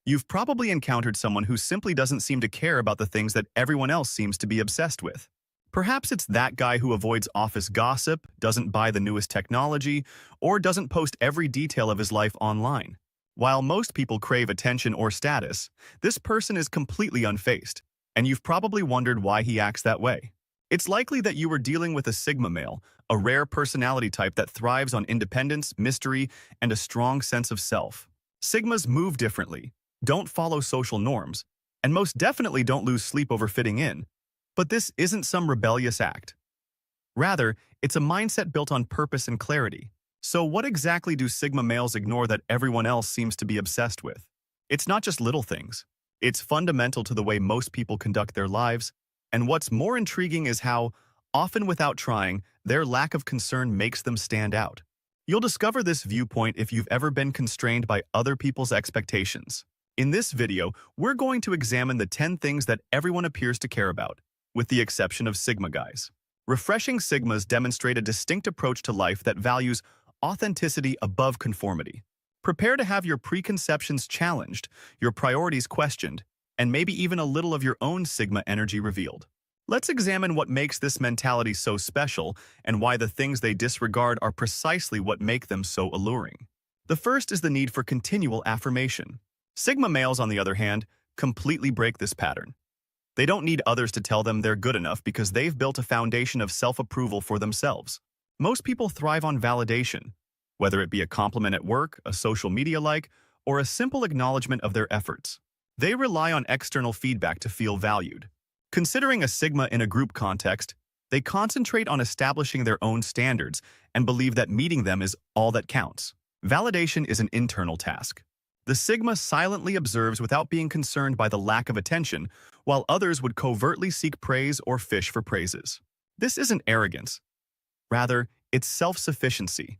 You've probably encountered someone who simply doesn't seem to care about the things that everyone else seems to be obsessed with. Perhaps it's that guy who avoids office gossip, doesn't buy the newest technology, or doesn't post every detail of his life online. While most people crave attention or status, this person is completely unfazed, and you've probably wondered why he acts that way. It's likely that you were dealing with a Sigma male, a rare personality type that thrives on independence, mystery, and a strong sense of self. Sigmas move differently, don't follow social norms, and most definitely don't lose sleep over fitting in. But this isn't some rebellious act. Rather, it's a mindset built on purpose and clarity. So what exactly do Sigma males ignore that everyone else seems to be obsessed with? It's not just little things. It's fundamental to the way most people conduct their lives, and what's more intriguing is how, often without trying, their lack of concern makes them stand out. You'll discover this viewpoint if you've ever been constrained by other people's expectations. In this video, we're going to examine the 10 things that everyone appears to care about, with the exception of Sigma guys. Refreshing Sigmas demonstrate a distinct approach to life that values authenticity above conformity. Prepare to have your preconceptions challenged, your priorities questioned, and maybe even a little of your own Sigma energy revealed. Let's examine what makes this mentality so special and why the things they disregard are precisely what make them so alluring. The first is the need for continual affirmation. Sigma males, on the other hand, completely break this pattern. They don't need others to tell them they're good enough because they've built a foundation of self-approval for themselves. Most people thrive on validation, whether it be a compliment at work, a social media like, or a simple acknowledgement of their efforts. They rely on external feedback to feel valued. Considering a Sigma in a group context, they concentrate on establishing their own standards and believe that meeting them is all that counts. Validation is an internal task. The Sigma silently observes without being concerned by the lack of attention, while others would covertly seek praise or fish for praises. This isn't arrogance. Rather, it's self-sufficiency.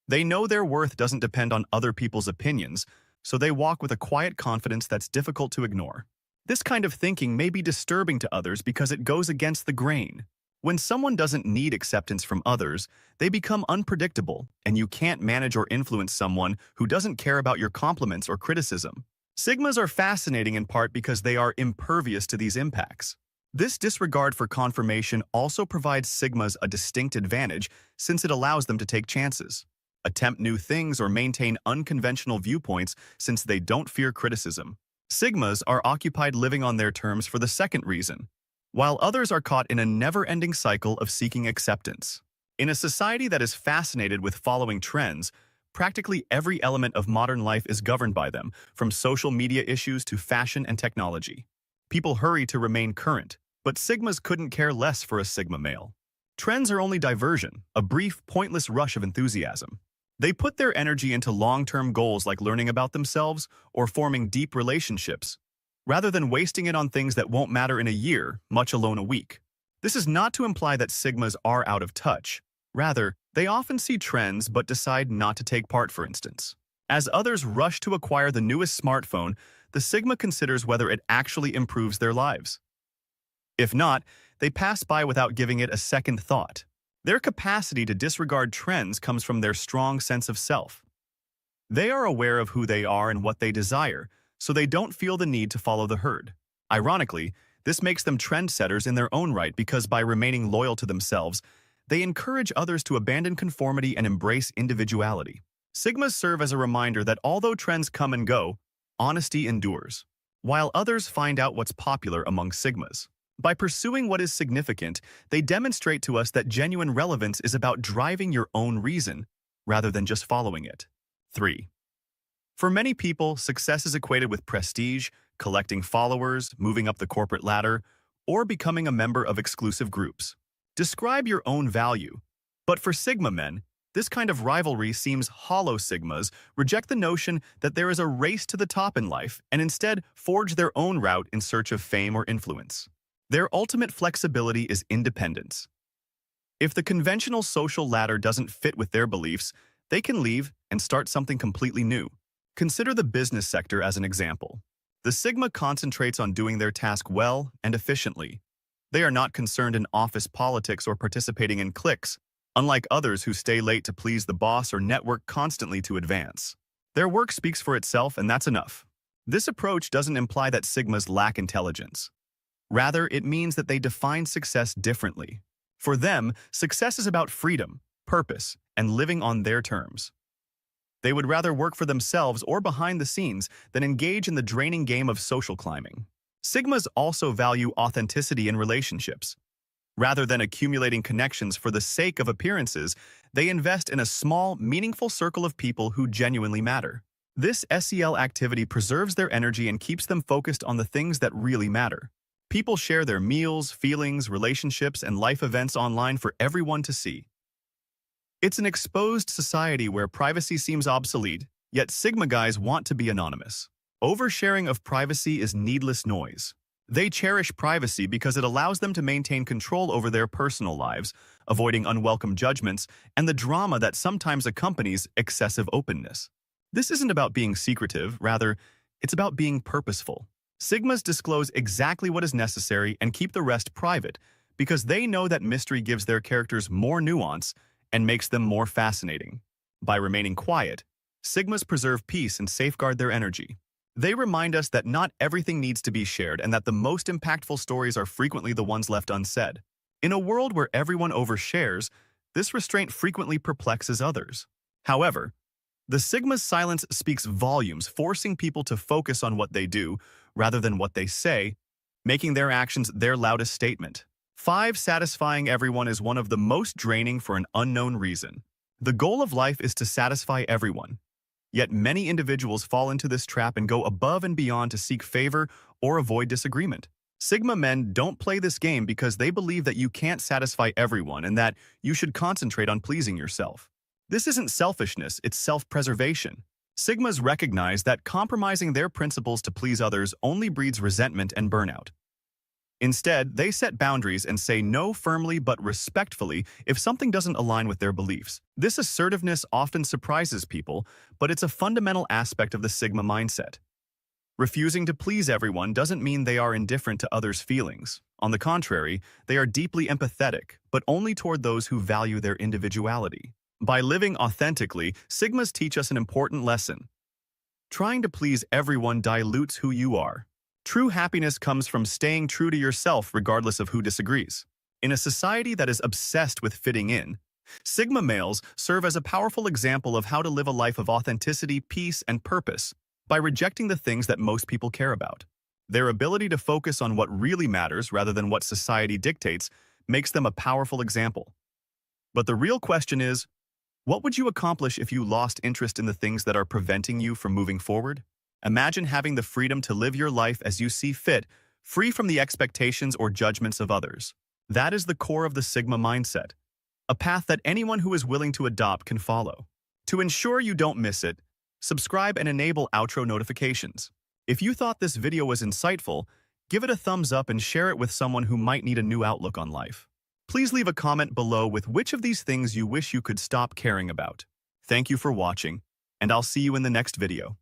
They know their worth doesn't depend on other people's opinions, so they walk with a quiet confidence that's difficult to ignore. This kind of thinking may be disturbing to others because it goes against the grain. When someone doesn't need acceptance from others, they become unpredictable, and you can't manage or influence someone who doesn't care about your compliments or criticism. Sigmas are fascinating in part because they are impervious to these impacts. This disregard for confirmation also provides Sigmas a distinct advantage since it allows them to take chances, attempt new things, or maintain unconventional viewpoints since they don't fear criticism. Sigmas are occupied living on their terms for the second reason, while others are caught in a never-ending cycle of seeking acceptance. In a society that is fascinated with following trends, practically every element of modern life is governed by them, from social media issues to fashion and technology. People hurry to remain current, but Sigmas couldn't care less for a Sigma male. Trends are only diversion, a brief, pointless rush of enthusiasm. They put their energy into long-term goals like learning about themselves or forming deep relationships, rather than wasting it on things that won't matter in a year, much alone a week. This is not to imply that Sigmas are out of touch. Rather, they often see trends but decide not to take part, for instance. As others rush to acquire the newest smartphone, the Sigma considers whether it actually improves their lives. If not, they pass by without giving it a second thought. Their capacity to disregard trends comes from their strong sense of self. They are aware of who they are and what they desire, so they don't feel the need to follow the herd. Ironically, this makes them trendsetters in their own right because by remaining loyal to themselves, they encourage others to abandon conformity and embrace individuality. Sigmas serve as a reminder that although trends come and go, honesty endures, while others find out what's popular among Sigmas. By pursuing what is significant, they demonstrate to us that genuine relevance is about driving your own reason, rather than just following it. 3. For many people, success is equated with prestige, collecting followers, moving up the corporate ladder, or becoming a member of exclusive groups. Describe your own value. But for Sigma men, this kind of rivalry seems hollow. Sigmas reject the notion that there is a race to the top in life and instead forge their own route in search of fame or influence. Their ultimate flexibility is independence. If the conventional social ladder doesn't fit with their beliefs, they can leave and start something completely new. Consider the business sector as an example. The Sigma concentrates on doing their task well and efficiently. They are not concerned in office politics or participating in cliques, unlike others who stay late to please the boss or network constantly to advance. Their work speaks for itself, and that's enough. This approach doesn't imply that Sigmas lack intelligence. Rather, it means that they define success differently. For them, success is about freedom, purpose, and living on their terms. They would rather work for themselves or behind the scenes than engage in the draining game of social climbing. Sigmas also value authenticity in relationships. Rather than accumulating connections for the sake of appearances, they invest in a small, meaningful circle of people who genuinely matter. This SEL activity preserves their energy and keeps them focused on the things that really matter. People share their meals, feelings, relationships, and life events online for everyone to see. It's an exposed society where privacy seems obsolete, yet Sigma guys want to be anonymous. Oversharing of privacy is needless noise. They cherish privacy because it allows them to maintain control over their personal lives, avoiding unwelcome judgments and the drama that sometimes accompanies excessive openness. This isn't about being secretive, rather, it's about being purposeful. Sigmas disclose exactly what is necessary and keep the rest private because they know that mystery gives their characters more nuance and makes them more fascinating. By remaining quiet, Sigmas preserve peace and safeguard their energy. They remind us that not everything needs to be shared and that the most impactful stories are frequently the ones left unsaid. In a world where everyone overshares, this restraint frequently perplexes others. However, the Sigma's silence speaks volumes, forcing people to focus on what they do rather than what they say, making their actions their loudest statement. 5. Satisfying everyone is one of the most draining for an unknown reason. The goal of life is to satisfy everyone. Yet many individuals fall into this trap and go above and beyond to seek favor or avoid disagreement. Sigma men don't play this game because they believe that you can't satisfy everyone and that you should concentrate on pleasing yourself. This isn't selfishness, it's self-preservation. Sigmas recognize that compromising their principles to please others only breeds resentment and burnout. Instead, they set boundaries and say no firmly but respectfully if something doesn't align with their beliefs. This assertiveness often surprises people, but it's a fundamental aspect of the Sigma mindset. Refusing to please everyone doesn't mean they are indifferent to others' feelings. On the contrary, they are deeply empathetic, but only toward those who value their individuality. By living authentically, Sigmas teach us an important lesson. Trying to please everyone dilutes who you are. True happiness comes from staying true to yourself regardless of who disagrees. In a society that is obsessed with fitting in, Sigma males serve as a powerful example of how to live a life of authenticity, peace, and purpose by rejecting the things that most people care about. Their ability to focus on what really matters rather than what society dictates makes them a powerful example. But the real question is, what would you accomplish if you lost interest in the things that are preventing you from moving forward? Imagine having the freedom to live your life as you see fit, free from the expectations or judgments of others. That is the core of the Sigma mindset, a path that anyone who is willing to adopt can follow. To ensure you don't miss it, subscribe and enable outro notifications. If you thought this video was insightful, give it a thumbs up and share it with someone who might need a new outlook on life. Please leave a comment below with which of these things you wish you could stop caring about. Thank you for watching, and I'll see you in the next video.